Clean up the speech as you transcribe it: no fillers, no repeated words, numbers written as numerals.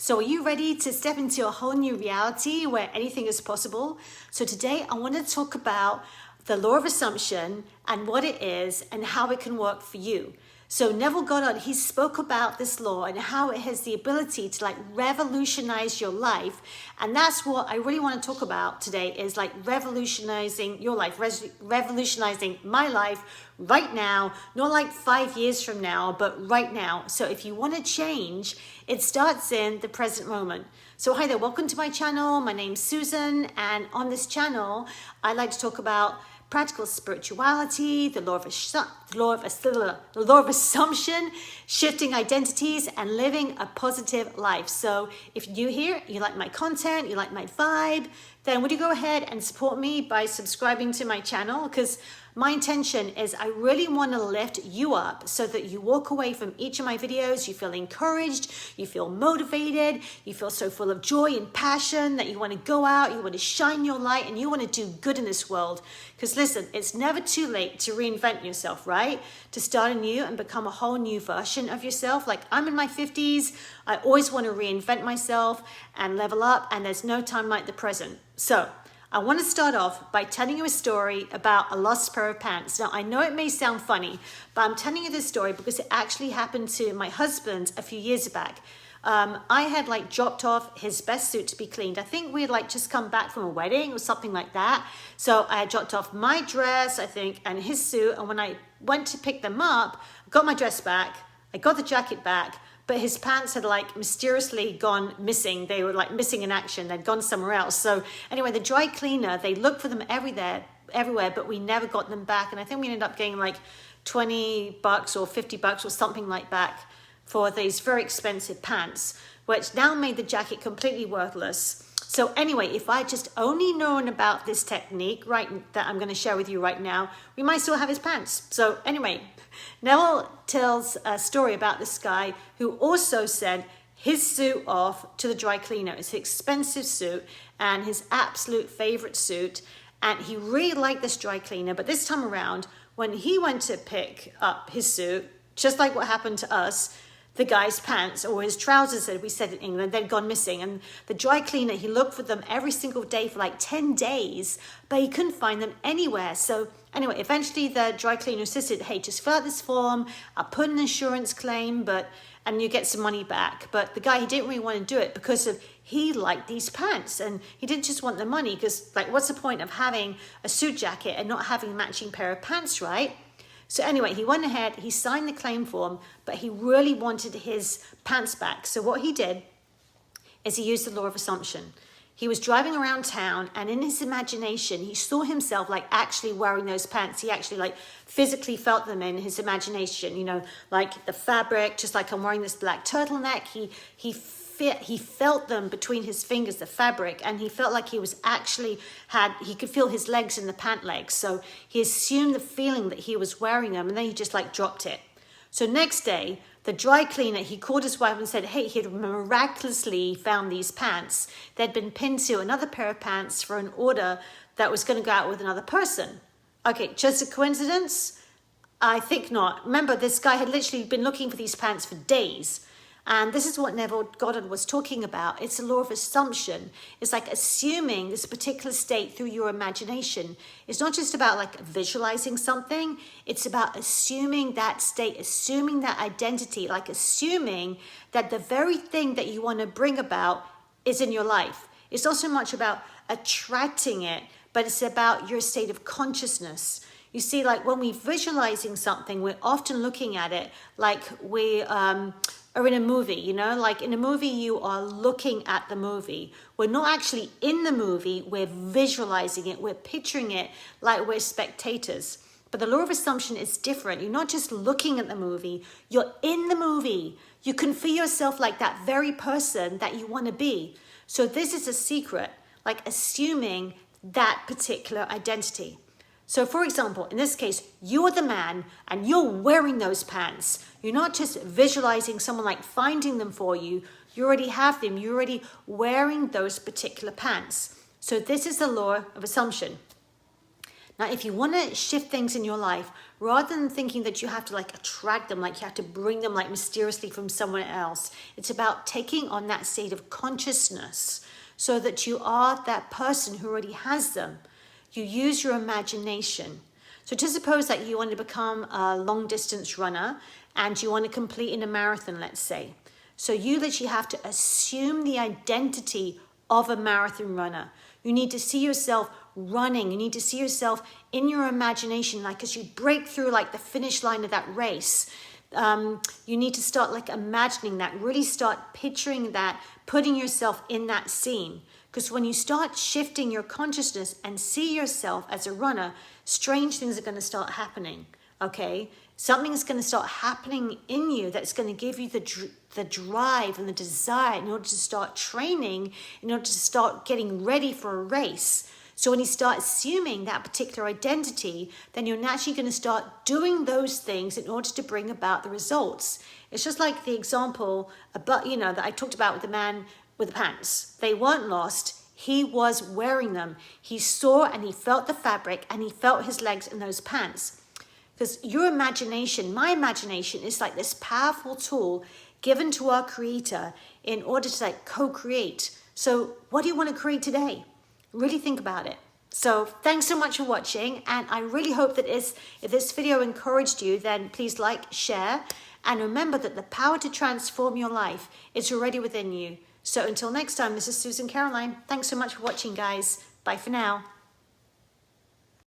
So are you ready to step into a whole new reality where anything is possible? So today I want to talk about the law of assumption and what it is and how it can work for you. So Neville Godard, he spoke about this law and how it has the ability to revolutionize your life. And that's what I really want to talk about today, is revolutionizing your life, revolutionizing my life right now, not 5 years from now, but right now. So if you want to change, it starts in the present moment. So hi there, welcome to my channel. My name's Susan, and on this channel, I like to talk about practical spirituality, the law of assumption, shifting identities, and living a positive life. So if you're new here, you like my content, you like my vibe, then would you go ahead and support me by subscribing to my channel? Because my intention is I really want to lift you up so that you walk away from each of my videos, you feel encouraged, you feel motivated, you feel so full of joy and passion that you want to go out, you want to shine your light, and you want to do good in this world. Because listen, it's never too late to reinvent yourself, right? To start anew and become a whole new version of yourself. I'm in my 50s, I always want to reinvent myself and level up, and there's no time like the present. So I want to start off by telling you a story about a lost pair of pants. Now, I know it may sound funny, but I'm telling you this story because it actually happened to my husband a few years back. I had dropped off his best suit to be cleaned. I think we had just come back from a wedding or something like that. So I had dropped off my dress, I think, and his suit. And when I went to pick them up, I got my dress back, I got the jacket back, but his pants had mysteriously gone missing. They were missing in action. They'd gone somewhere else. So anyway, the dry cleaner, they looked for them everywhere, but we never got them back. And I think we ended up getting $20 or $50 or something like that for these very expensive pants, which now made the jacket completely worthless. So anyway, if I just only known about this technique that I'm going to share with you right now, we might still have his pants. So anyway, Neville tells a story about this guy who also sent his suit off to the dry cleaner. It's an expensive suit and his absolute favorite suit. And he really liked this dry cleaner. But this time around, when he went to pick up his suit, just like what happened to us, the guy's pants or his trousers, as we said in England, they'd gone missing. And the dry cleaner, he looked for them every single day for 10 days, but he couldn't find them anywhere. So anyway, eventually the dry cleaner insisted, hey, just fill out this form, I'll put an insurance claim, and you get some money back. But the guy, he didn't really want to do it because he liked these pants, and he didn't just want the money, because what's the point of having a suit jacket and not having a matching pair of pants, right? So anyway, he went ahead, he signed the claim form, but he really wanted his pants back. So what he did is he used the law of assumption. He was driving around town, and in his imagination, he saw himself actually wearing those pants. He actually physically felt them in his imagination, the fabric, just like I'm wearing this black turtleneck. He felt them between his fingers, the fabric, and he felt like he was he could feel his legs in the pant legs. So he assumed the feeling that he was wearing them, and then he just dropped it. So next day, the dry cleaner, he called his wife and said, hey, he had miraculously found these pants. They'd been pinned to another pair of pants for an order that was going to go out with another person. Okay, just a coincidence? I think not. Remember, this guy had literally been looking for these pants for days. And this is what Neville Godard was talking about. It's a law of assumption. It's assuming this particular state through your imagination. It's not just about visualizing something. It's about assuming that state, assuming that identity, assuming that the very thing that you want to bring about is in your life. It's not so much about attracting it, but it's about your state of consciousness. You see, when we're visualizing something, we're often looking at it we or in a movie, in a movie, you are looking at the movie. We're not actually in the movie, we're visualizing it, we're picturing it like we're spectators. But the law of assumption is different. You're not just looking at the movie, you're in the movie. You can feel yourself like that very person that you want to be. So this is a secret, assuming that particular identity. So for example, in this case, you're the man and you're wearing those pants. You're not just visualizing someone finding them for you. You already have them. You're already wearing those particular pants. So this is the law of assumption. Now, if you want to shift things in your life, rather than thinking that you have to like attract them, like you have to bring them like mysteriously from somewhere else, it's about taking on that state of consciousness so that you are that person who already has them. You use your imagination. So just suppose that you want to become a long distance runner and you want to complete in a marathon, let's say. So you literally have to assume the identity of a marathon runner. You need to see yourself running. You need to see yourself in your imagination, like as you break through like the finish line of that race. You need to start like imagining that, really start picturing that, putting yourself in that scene. Because when you start shifting your consciousness and see yourself as a runner, strange things are going to start happening, okay? Something's going to start happening in you that's going to give you the drive and the desire in order to start training, in order to start getting ready for a race. So when you start assuming that particular identity, then you're naturally going to start doing those things in order to bring about the results. It's just like the example about, that I talked about with the man with the pants. They weren't lost. He was wearing them. He saw and he felt the fabric and he felt his legs in those pants. Because your imagination, my imagination, is like this powerful tool given to our Creator in order to like co-create. So what do you want to create today? Really think about it. So thanks so much for watching. And I really hope that if this video encouraged you, then please like, share. And remember that the power to transform your life is already within you. So until next time, this is Susan Caroline. Thanks so much for watching, guys. Bye for now.